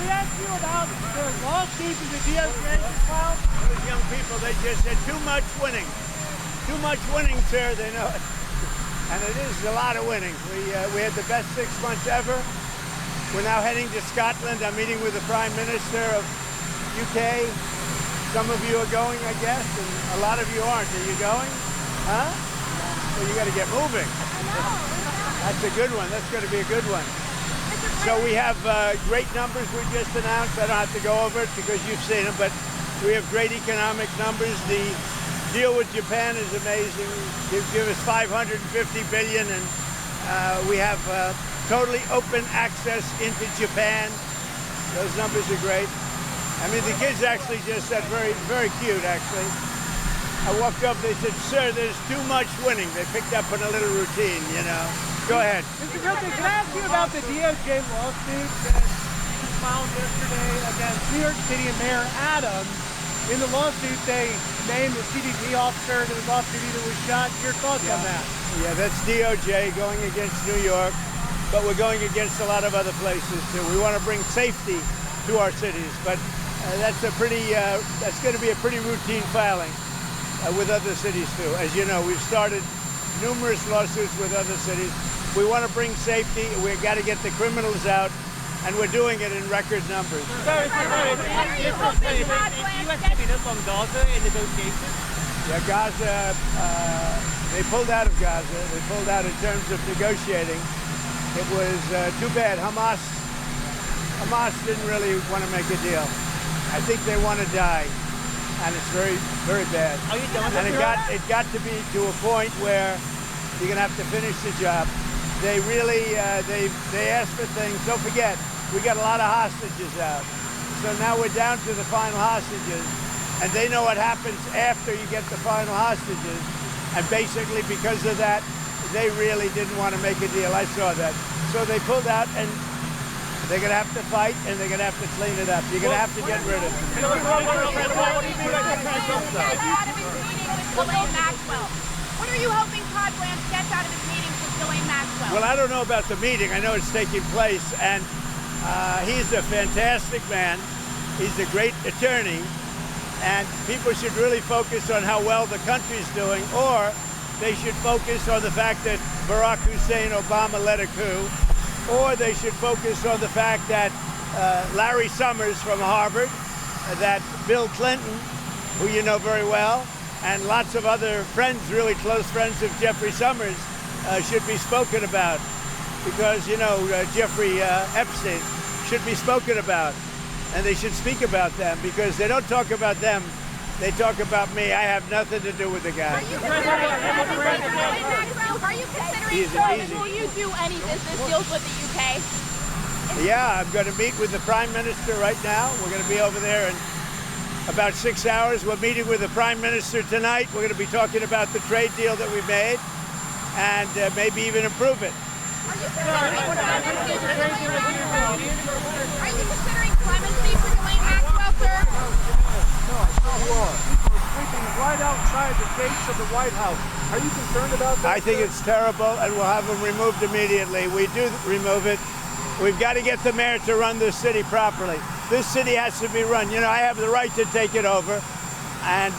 we ask you about the lawsuits in the DOJ filed? Those young people, they just said too much winning. Too much winning, sir, they know it. And it is a lot of winning. We had the best 6 months ever. We're now heading to Scotland. I'm meeting with the Prime Minister of UK. Some of you are going, I guess, and a lot of you aren't. Are you going? Huh? Well, you got to get moving. That's a good one. That's going to be a good one. So we have great numbers we just announced. I don't have to go over it because you've seen them, but we have great economic numbers. The deal with Japan is amazing. Give us $550 billion, and we have totally open access into Japan. Those numbers are great. I mean, the kids actually just said very, very cute, actually. I walked up, they said, sir, there's too much winning. They picked up on a little routine, you know. Go ahead. Mr. Guilty, can I ask you about the DOJ lawsuit that was filed yesterday against New York City and Mayor Adams? In the lawsuit, they named the CBP officer that was off-duty that was shot. Your thoughts on that? Yeah, that's DOJ going against New York, but we're going against a lot of other places, too. We want to bring safety to our cities, but that's going to be a pretty routine filing with other cities, too. As you know, we've started numerous lawsuits with other cities. We want to bring safety. We've got to get the criminals out, and we're doing it in record numbers. Sorry, is U.S. giving up on Gaza in negotiations? Yeah, Gaza, they pulled out of Gaza. They pulled out in terms of negotiating. It was too bad. Hamas didn't really want to make a deal. I think they want to die, and it's very, very bad. Are you done? And it got to be to a point where you're going to have to finish the job. They really, they asked for things. Don't forget, we got a lot of hostages out. So now we're down to the final hostages, and they know what happens after you get the final hostages. And basically, because of that, they really didn't want to make a deal. I saw that. So they pulled out, and they're going to have to fight, and they're going to have to clean it up. You're going to have to get rid of it. Maxwell. What are you hoping Todd Blanche gets out of his meeting with Ghislaine Maxwell? Well, I don't know about the meeting. I know it's taking place, and he's a fantastic man. He's a great attorney, and people should really focus on how well the country's doing, or they should focus on the fact that Barack Hussein Obama led a coup, or they should focus on the fact that Larry Summers from Harvard, that Bill Clinton, who you know very well, and lots of other friends, really close friends of Jeffrey Summers, should be spoken about. Because, you know, Jeffrey Epstein should be spoken about. And they should speak about them, because they don't talk about them. They talk about me. I have nothing to do with the guy. Are you considering, will you do any business deals with the UK? Yeah, I'm going to meet with the Prime Minister right now. We're going to be over there in about 6 hours. We're meeting with the Prime Minister tonight. We're going to be talking about the trade deal that we made and maybe even improve it. Are you considering clemency for Ghislaine Maxwell, sir? No, I saw you are. People are sleeping right outside the gates of the White House. Are you concerned about that? I think it's terrible, and we'll have them removed immediately. We do remove it. We've got to get the mayor to run this city properly. This city has to be run. You know, I have the right to take it over, and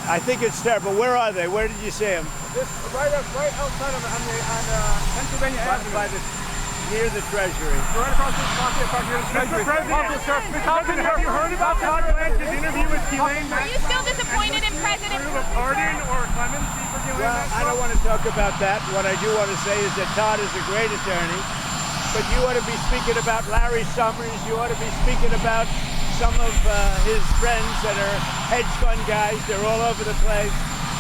I think it's terrible. Where are they? Where did you see them? This right outside of on Pennsylvania Avenue. Near the Treasury. Right across the Treasury. Mr. President, have you heard about Todd Blanche's interview with Ghislaine Maxwell? Are you still disappointed in President? A pardon or clemency for Ghislaine Well, Maxwell? I don't want to talk about that. What I do want to say is that Todd is a great attorney, but you ought to be speaking about Larry Summers. You ought to be speaking about some of his friends that are hedge fund guys. They're all over the place.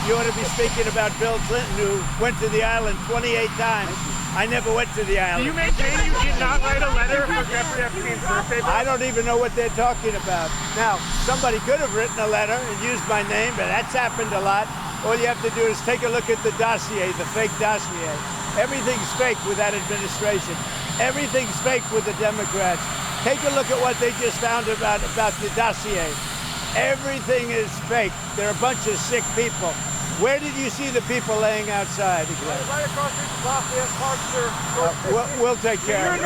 You ought to be speaking about Bill Clinton, who went to the island 28 times. I never went to the island. Do you maintain you did not write a letter for Jeffrey Epstein's birthday? I don't even know what they're talking about. Now, somebody could have written a letter and used my name, but that's happened a lot. All you have to do is take a look at the dossier, the fake dossier. Everything's fake with that administration. Everything's fake with the Democrats. Take a look at what they just found about the dossier. Everything is fake. They're a bunch of sick people. Where did you see the people laying outside? Right across the street from Lafayette Park, sir. We'll take care of it.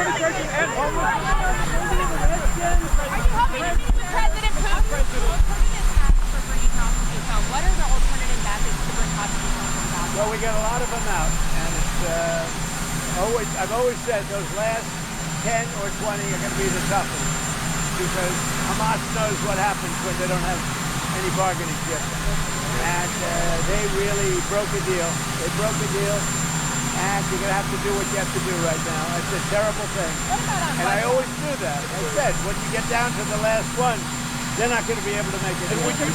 hoping to meet with President Putin? Alternatives for bringing hostages home. What are the alternative methods to bring hostages home from Gaza? Well, we get a lot of them out, and it's I've always said those last 10 or 20 are going to be the toughest, because Hamas knows what happens when they don't have any bargaining chip. And they really broke a deal. They broke a deal, and you're going to have to do what you have to do right now. It's a terrible thing. What about on And I always do that. I said, when you get down to the last one, they're not going to be able to make it. And would you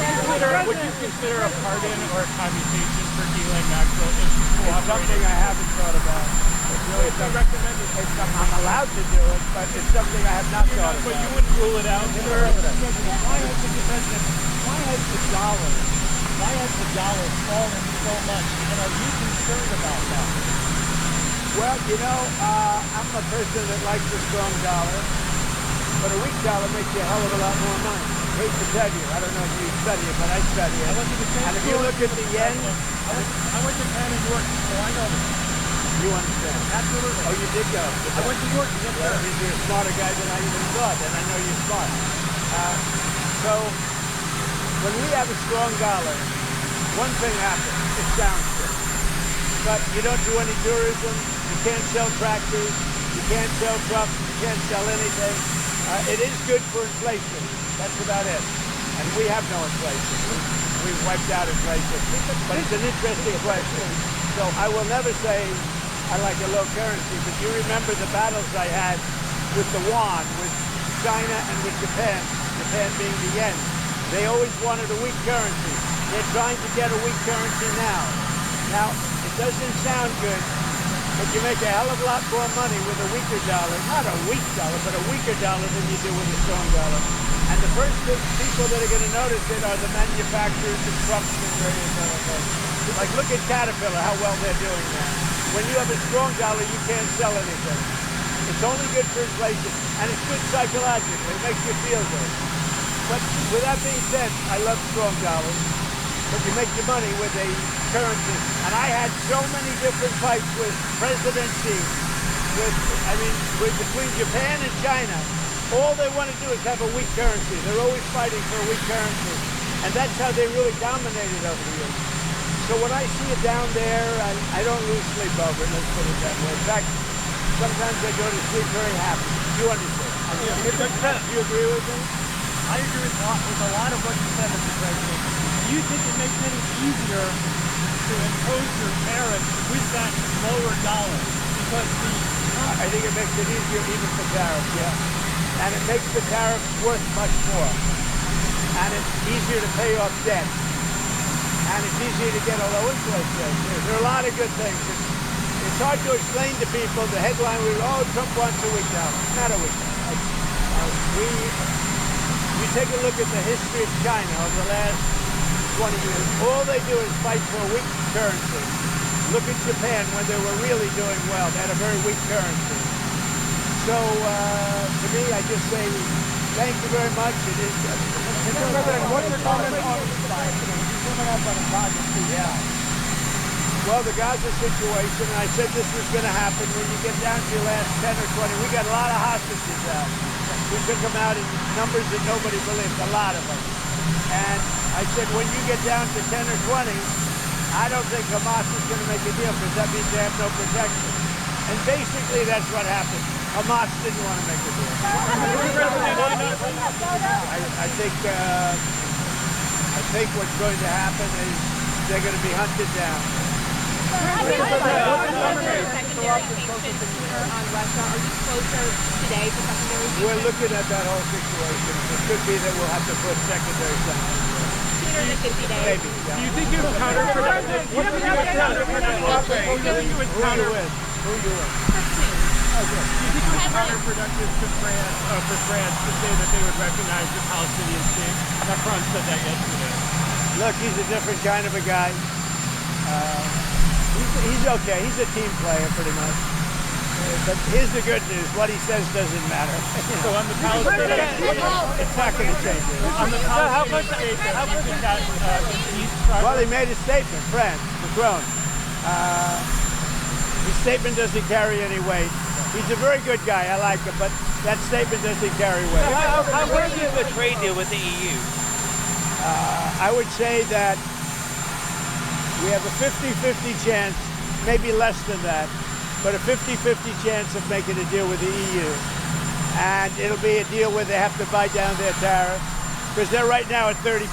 consider a pardon or a commutation for Ghislaine Maxwell if she It's cooperated? something I haven't thought about. It's really something I'm allowed to do it, but it's something I have not thought But about. you wouldn't rule it out, sir? Why has the dollar fallen so much? And are you concerned about that? Well, you know, I'm a person that likes a strong dollar, but a weak dollar makes you a hell of a lot more money. I hate to tell you, I don't know if you study it, but I study it. And if you look at the yen, I went to Japan and New York, so I know this. you understand. Absolutely. Oh, you did go. I went to New York. Yes, Well, sir. you're a smarter guy than I even thought, and I know you're smart. So, when we have a strong dollar, one thing happens. It sounds good. But you don't do any tourism. You can't sell tractors. You can't sell trucks. You can't sell anything. It is good for inflation. That's about it. And we have no inflation. We've wiped out inflation. But it's an interesting question. So I will never say I like a low currency, but you remember the battles I had with the yuan, with China and with Japan, Japan being the yen. They always wanted a weak currency. They're trying to get a weak currency now. Now, it doesn't sound good, but you make a hell of a lot more money with a weaker dollar. Not a weak dollar, but a weaker dollar than you do with a strong dollar. And the first people that are going to notice it are the manufacturers and trucks and various other things. Like, look at Caterpillar, how well they're doing now. When you have a strong dollar, you can't sell anything. It's only good for inflation, and it's good psychologically. It makes you feel good. But with that being said, I love strong dollars, but you make your money with a currency. And I had so many different fights with President Xi, between Japan and China. All they want to do is have a weak currency. They're always fighting for a weak currency. And that's how they really dominated over the years. So when I see it down there, I don't lose sleep over it, let's put it that way. In fact, sometimes I go to sleep very happy. You understand? Do you agree with me? I agree with a lot of what you said, Mr. President. Do you think it makes it any easier to impose your tariffs with that lower dollar? Because I think it makes it easier even for tariffs, yeah. And it makes the tariffs worth much more. And it's easier to pay off debt. And it's easier to get a low interest rate. There are a lot of good things. It's hard to explain to people. The headline was, Trump wants a weak dollar. Not a weak dollar. You take a look at the history of China over the last 20 years. All they do is fight for a weak currency. Look at Japan when they were really doing well. They had a very weak currency. So, to me, I just say, thank you very much. It is. Mr. President, what's your comment on coming up on a Gaza? Yeah. Well, the Gaza situation, I said this was going to happen when you get down to your last 10 or 20. We got a lot of hostages out. We took them out in numbers that nobody believed, a lot of them. And I said, when you get down to 10 or 20, I don't think Hamas is going to make a deal, because that means they have no protection. And basically, that's what happened. Hamas didn't want to make a deal. I think what's going to happen is they're going to be hunted down. Secondary sanctions sooner on Russia. Are you closer today to secondary sanctions? We're looking at that whole situation. It could be that we'll have to put secondary sanctions. Sooner than 50 days. Maybe. Yeah. Do you think it was counterproductive? Who you with? Do you think it was counterproductive for France to say that they would recognize the Palestinian state? Macron said that yesterday. Look, he's a different kind of a guy. He's okay. He's a team player, pretty much. But here's the good news. What he says doesn't matter. So on the Palestinian state, It's not going to change it. on the Palestinian state, do you think that impedes Well, progress? he made a statement, France, Macron. His statement doesn't carry any weight. He's a very good guy. I like him, but that statement doesn't carry weight. How worthy of a trade deal with the EU? I would say that we have a 50-50 chance, maybe less than that, but a 50-50 chance of making a deal with the EU. And it'll be a deal where they have to buy down their tariffs, because they're right now at 30%.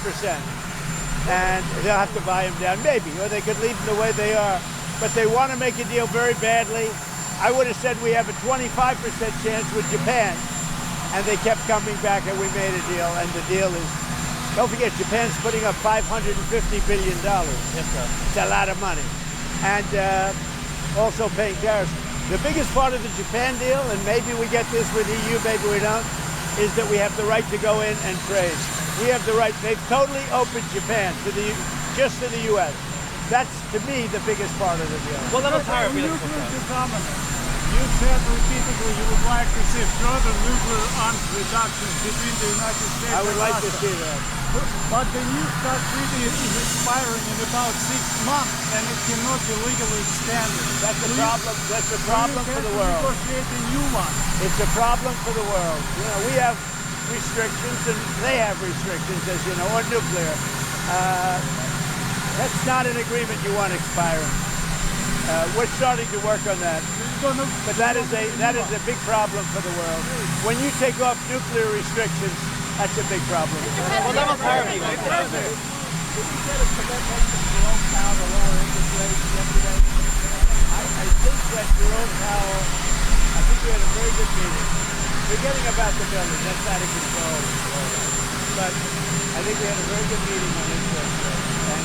And they'll have to buy them down, maybe, or they could leave them the way they are. But they want to make a deal very badly. I would have said we have a 25% chance with Japan, and they kept coming back and we made a deal, and the deal is, don't forget, Japan's putting up $550 billion. Yes, sir. It's a lot of money. And also paying tariffs. The biggest part of the Japan deal, and maybe we get this with EU, maybe we don't, is that we have the right to go in and trade. We have the right. They've totally opened Japan to just to the U.S. That's, to me, the biggest part of the deal. What level of tariff are you looking Nuclear for? disarmament. You said repeatedly you would like to see further nuclear arms reductions between the United States I would and like to Russia. see that. But the New START treaty is expiring in about 6 months, and it cannot be legally extended. That's the problem. That's the problem for the world. Negotiate a new one. It's a problem for the world. You know, we have restrictions, and they have restrictions, as you know, on nuclear. That's not an agreement you want expiring. We're starting to work on that, but that is a big problem for the world. When you take off nuclear restrictions, that's a big problem. What level of tariff are you looking for? I think that Jerome Powell, I think we had a very good meeting. Forgetting about the building, that's out of control. But I think we had a very good meeting on interest rates. And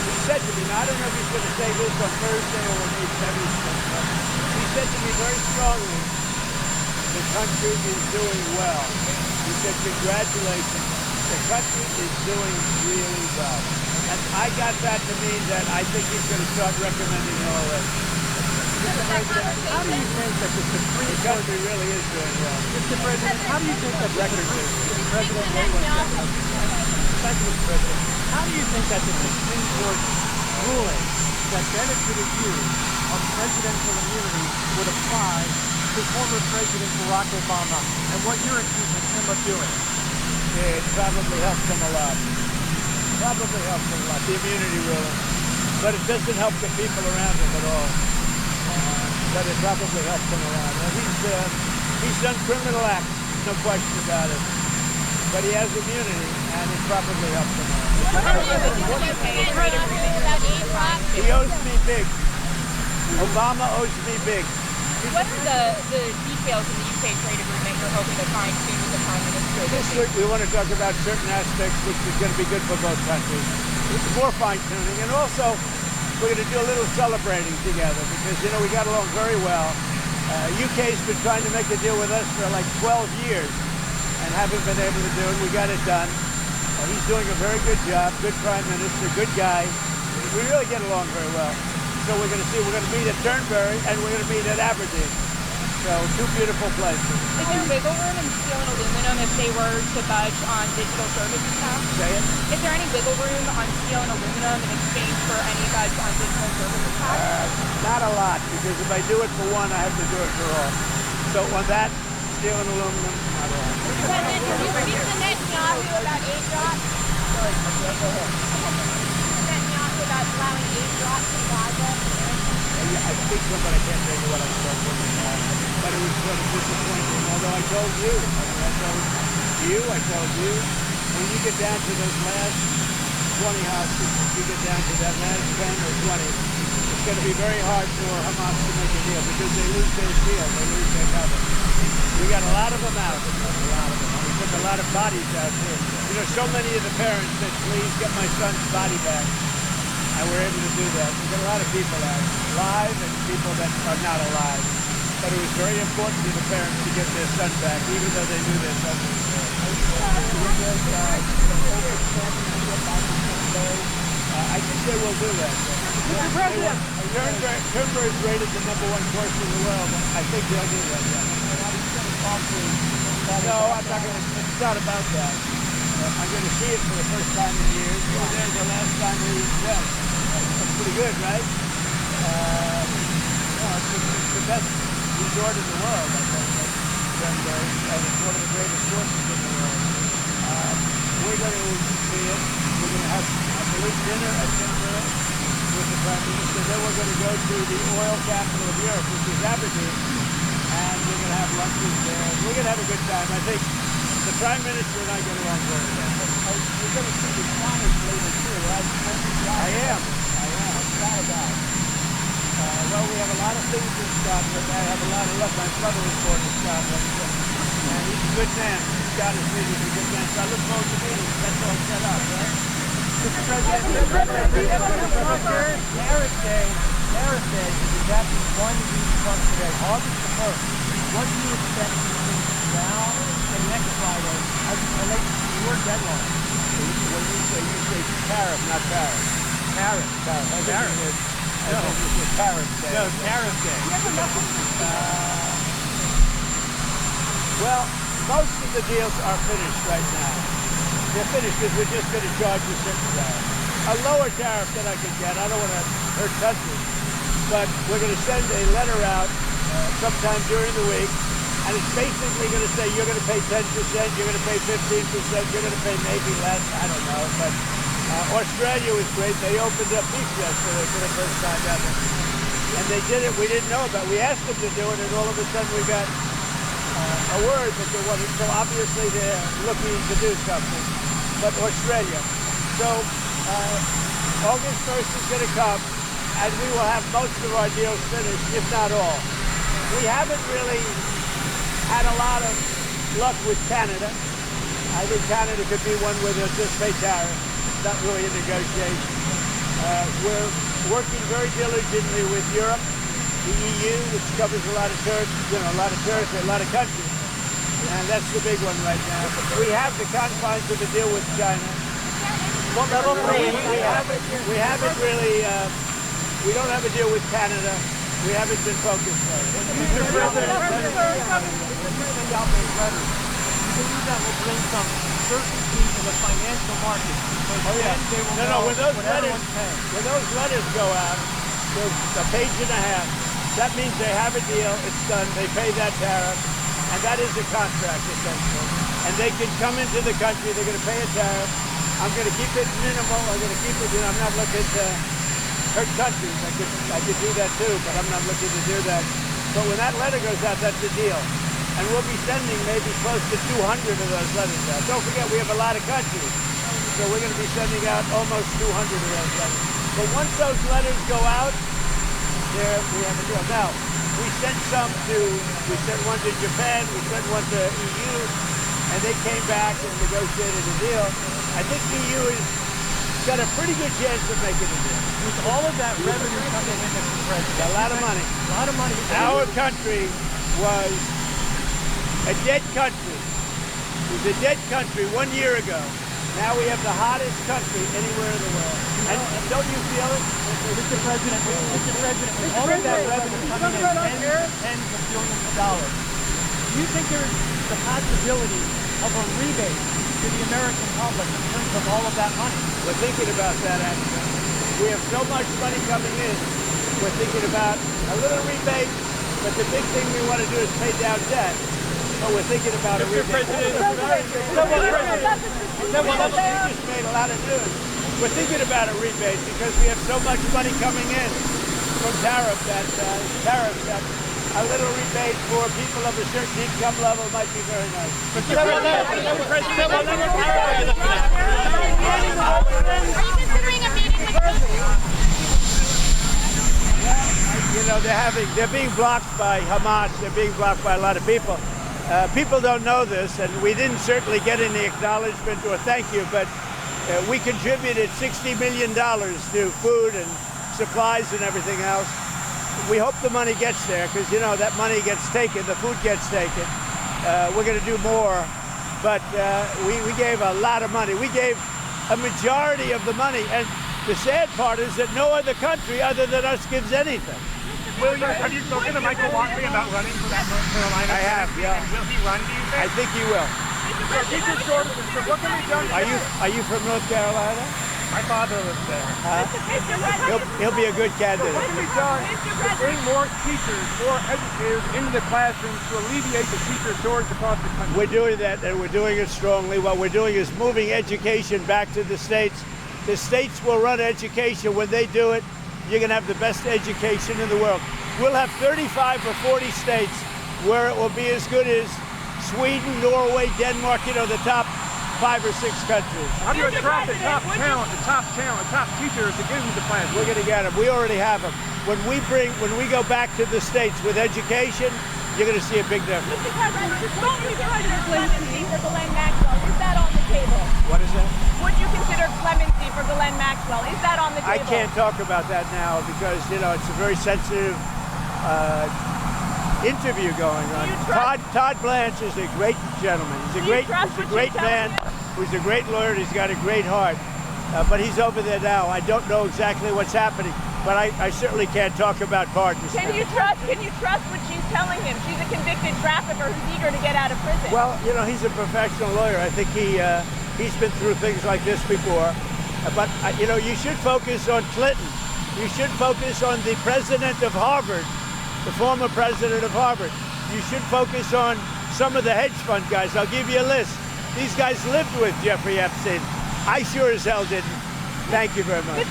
he said to me, now I don't know if he's going to say this on Thursday or when he said this, but he said to me very strongly, the country is doing well. He said, congratulations, the country is doing really well. And I got that to mean that I think he's going to start recommending all this. How do you think that the Supreme The Court, country really is doing well. Mr. President, how do you think that the Record Supreme breaking. President, wait one second. Thank you, Mr. President. How do you think that the Supreme Court ruling that benefited you on presidential immunity would apply to former President Barack Obama and what you're accusing him of doing? It probably helps him a lot. Probably helps him a lot, the immunity ruling. But it doesn't help the people around him at all. But it probably helps him a lot. He's done criminal acts, no question about it. But he has immunity, and it probably helps him a lot. He owes me big. Obama owes me big. What are the details in the UK trade agreement you're hoping to find soon with the Prime Minister? This week we want to talk about certain aspects which is going to be good for both countries. It's more fine-tuning, and also we're going to do a little celebrating together because, you know, we got along very well. UK's been trying to make a deal with us for like 12 years and haven't been able to do it. We got it done. He's doing a very good job, good Prime Minister, good guy. We really get along very well. So we're going to meet at Turnberry and we're going to meet at Aberdeen. So two beautiful places. Is there wiggle room in steel and aluminum if they were to budge on digital services tax? Say it. Is there any wiggle room on steel and aluminum in exchange for any budge on digital services tax? Not a lot, because if I do it for one, I have to do it for all. So on that, steel and aluminum, not a lot. President, can you speak to Netanyahu about aid drops? Sorry, go ahead. Netanyahu about allowing aid drops in Gaza? I speak to him, but I can't tell you what I spoke to him. But it was sort of disappointing, although I told you. I told you, when you get down to those last 20 hostages, you get down to that last 10 or 20, it's going to be very hard for Hamas to make a deal because they lose their shield, they lose their cover. We got a lot of them out, a lot of them. We took a lot of bodies out too. You know, so many of the parents said, please get my son's body back. And we're able to do that. We got a lot of people out, live and people that are not alive. But it was very important to the parents to get their son back, even though they knew their son was dead. I think they will do that. Mr. President! Turnberry is rated the #1 course in the world. I think they'll do that. No, I'm not going to. It's not about that. I'm going to see it for the first time in years. We were there the last time we went. That's pretty good, right? It's the best. We resort in the world, I think, and it's one of the greatest sources in the world. We're going to see it. We're going to have, I believe, dinner at dinner with the Prime Minister. Then we're going to go to the oil capital of Europe, which is Aberdeen, and we're going to have lunches there. We're going to have a good time. I think the Prime Minister and I get along very well. You're going to see the Spanish later too, right? I am. What's that about? Well, we have a lot of things in Scotland. I have a lot of love. My brother was born in Scotland, and he's a good man. Scottish leader is a good man. So I look forward to meeting him. That's all set up, right? Mr. President, Paris Day is exactly 1 week from today, August the 1st. What do you expect between now and next Friday as it relates to your deadline? When you say tariff, not Paris. Paris. I think it was Paris Day. No, Paris Day. Well, most of the deals are finished right now. They're finished because we're just going to charge a certain tariff. A lower tariff that I could get. I don't want to hurt countries. But we're going to send a letter out sometime during the week. And it's basically going to say you're going to pay 10%, you're going to pay 15%, you're going to pay maybe less. I don't know. But Australia was great. They opened up beef yesterday for the first time ever. And they did it. We didn't know about it. We asked them to do it, and all of a sudden we got a word that there wasn't. So obviously they're looking to do something. But Australia. So August 1st is going to come, and we will have most of our deals finished, if not all. We haven't really had a lot of luck with Canada. I think Canada could be one where they'll just pay tariffs. Not really a negotiation. We're working very diligently with Europe, the EU, which covers a lot of territory, a lot of countries. And that's the big one right now. We have the confines of a deal with China. We haven't really, we don't have a deal with Canada. We haven't been focused on it. Mr. President, send out those letters. You believe that will bring some certainty in the financial market? Then they will know when those letters go out, there's a page and a half. That means they have a deal, it's done, they pay that tariff, and that is a contract essentially. And they can come into the country, they're going to pay a tariff. I'm going to keep it minimal, I'm going to keep it, I'm not looking to hurt countries. I could do that too, but I'm not looking to do that. But when that letter goes out, that's the deal. And we'll be sending maybe close to 200 of those letters out. Don't forget, we have a lot of countries. So we're going to be sending out almost 200 of those letters. But once those letters go out, there we have a deal. Now, we sent one to Japan, we sent one to EU, and they came back and negotiated a deal. I think EU has got a pretty good chance of making a deal. With all of that revenue coming in, Mr. President. A lot of money. A lot of money. Our country was a dead country. It was a dead country 1 year ago. Now we have the hottest country anywhere in the world. And don't you feel it? Mr. President, with all of that revenue coming in, tens of billions of dollars, do you think there's the possibility of a rebate to the American public in terms of all of that money? We're thinking about that, actually. We have so much money coming in. We're thinking about a little rebate, but the big thing we want to do is pay down debt. So we're thinking about a rebate. You just made a lot of news. We're thinking about a rebate because we have so much money coming in from tariffs that a little rebate for people of a certain income level might be very nice. Are you considering a meeting with You know, they're being blocked by Hamas. They're being blocked by a lot of people. People don't know this, and we didn't certainly get any acknowledgement or thank you, but we contributed $60 million to food and supplies and everything else. We hope the money gets there because, you know, that money gets taken, the food gets taken. We're going to do more, but we gave a lot of money. We gave a majority of the money, and the sad part is that no other country other than us gives anything. Have you spoken to Michael Walkley about running for that North Carolina? I have, yeah. And will he run, do you think? I think he will. What can be done? Are you from North Carolina? My father lives there. He'll be a good candidate. What can be done to bring more teachers, more educators into the classrooms to alleviate the teacher shortage across the country? We're doing that, and we're doing it strongly. What we're doing is moving education back to the states. The states will run education. When they do it, you're going to have the best education in the world. We'll have 35 or 40 states where it will be as good as Sweden, Norway, Denmark, the top 5 or 6 countries. How do you attract the top talent, the top teachers to get into the class? We're going to get them. We already have them. When we go back to the states with education, you're going to see a big difference. Mr. President, clemency for Ghislaine Maxwell, is that on the table? What is that? Would you consider clemency for Ghislaine Maxwell? Is that on the table? I can't talk about that now because, it's a very sensitive interview going on. Todd Blanche is a great gentleman. He's a great man. He's a great lawyer. He's got a great heart. But he's over there now. I don't know exactly what's happening, but I certainly can't talk about pardons. Can you trust what she's telling him? She's a convicted trafficker who's eager to get out of prison. Well, he's a professional lawyer. I think he's been through things like this before. But you should focus on Clinton. You should focus on the president of Harvard, the former president of Harvard. You should focus on some of the hedge fund guys. I'll give you a list. These guys lived with Jeffrey Epstein. I sure as hell didn't. Thank you very much.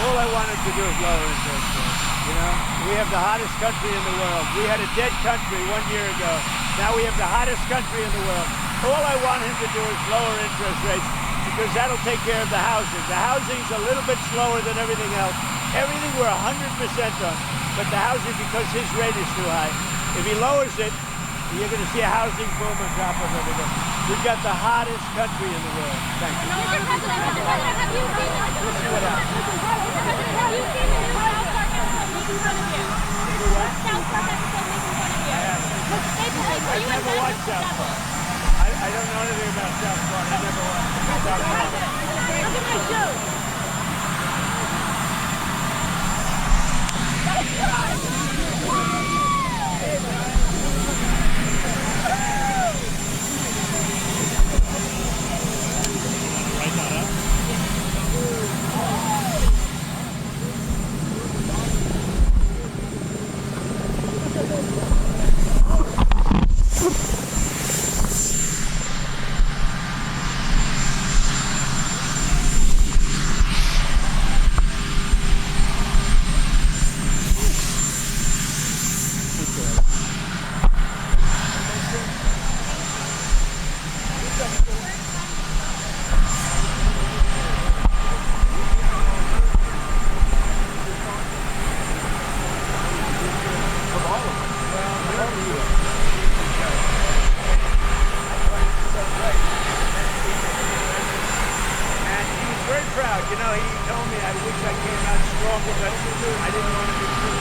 All I wanted to do is lower interest rates. We have the hottest country in the world. We had a dead country 1 year ago. Now we have the hottest country in the world. All I want him to do is lower interest rates because that'll take care of the housing. The housing's a little bit slower than everything else. Everything we're 100% on, but the housing, because his rate is too high. If he lowers it, you're going to see a housing boom on top of everything. We've got the hottest country in the world. Thank you. Mr. President, have you seen What else? have you seen the new South Park episode making fun of you? South Park episode making fun of you. I've never watched South Park. I don't know anything about South Park. I never watched South Park. Look at my show. He told me, I wish I came out stronger, but I didn't want to be true.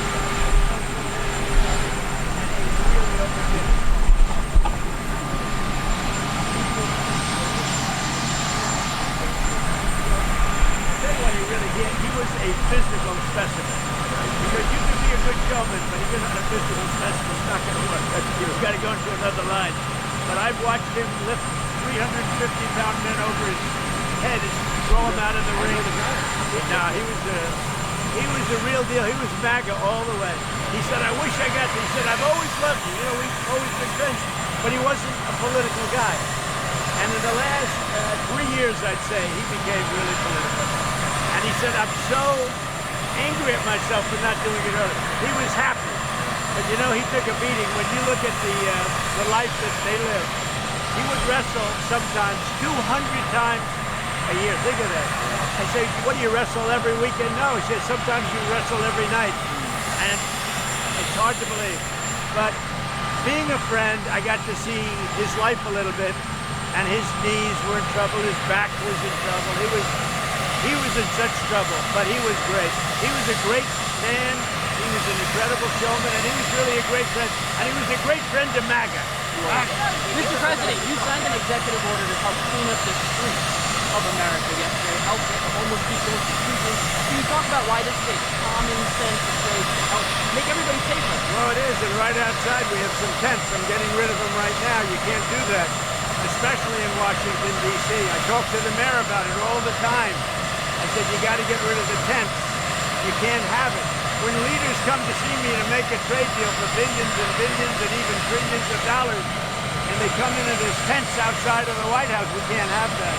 And he really overdid it. Tell you what he really did. He was a physical specimen. Because you can be a good showman, but if you're not a physical specimen, it's not going to work. You've got to go into another line. But I've watched him lift 350-pound men over his head and throw him out of the ring. No, he was the real deal. He was MAGA all the way. He said, I wish I got to. He said, I've always loved you. We've always been friends. But he wasn't a political guy. And in the last 3 years, I'd say, he became really political. And he said, I'm so angry at myself for not doing it earlier. He was happy. But he took a beating. When you look at the life that they live, he would wrestle sometimes 200 times a year. Think of that. I say, what do you wrestle every weekend? No, he said, sometimes you wrestle every night. And it's hard to believe. But being a friend, I got to see his life a little bit, and his knees were in trouble, his back was in trouble. He was in such trouble, but he was great. He was a great man, he was an incredible showman, and he was really a great friend. And he was a great friend to MAGA. Mr. President, you signed an executive order to help clean up the streets of America yesterday, help get the homeless homeless people, students. Can you talk about why this is a common sense approach to help make everybody safer? Well, it is, and right outside we have some tents. I'm getting rid of them right now. You can't do that, especially in Washington, D.C. I talk to the mayor about it all the time. I said, you got to get rid of the tents. You can't have it. When leaders come to see me to make a trade deal for billions and billions and even trillions of dollars, and they come into this tents outside of the White House, we can't have that.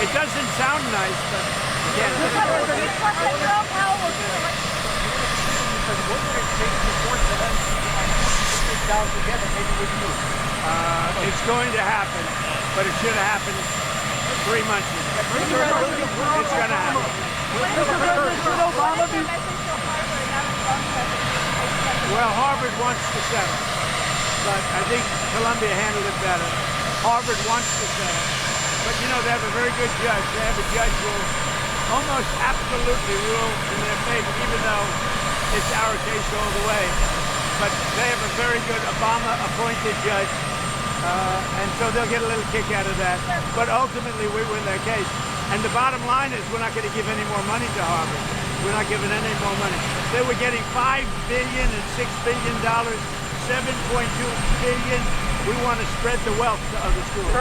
It doesn't sound nice, but we can't have it. It's going to happen, but it should have happened 3 months ago. It's going to happen. Well, Harvard wants to settle, but I think Columbia handled it better. Harvard wants to settle, but you know, they have a very good judge. They have a judge who will almost absolutely rule in their favor, even though it's our case all the way. But they have a very good Obama-appointed judge, and so they'll get a little kick out of that. But ultimately, we win their case. And the bottom line is we're not going to give any more money to Harvard. We're not giving any more money. They were getting $5 billion and $6 billion, $7.2 billion. We want to spread the wealth to other schools.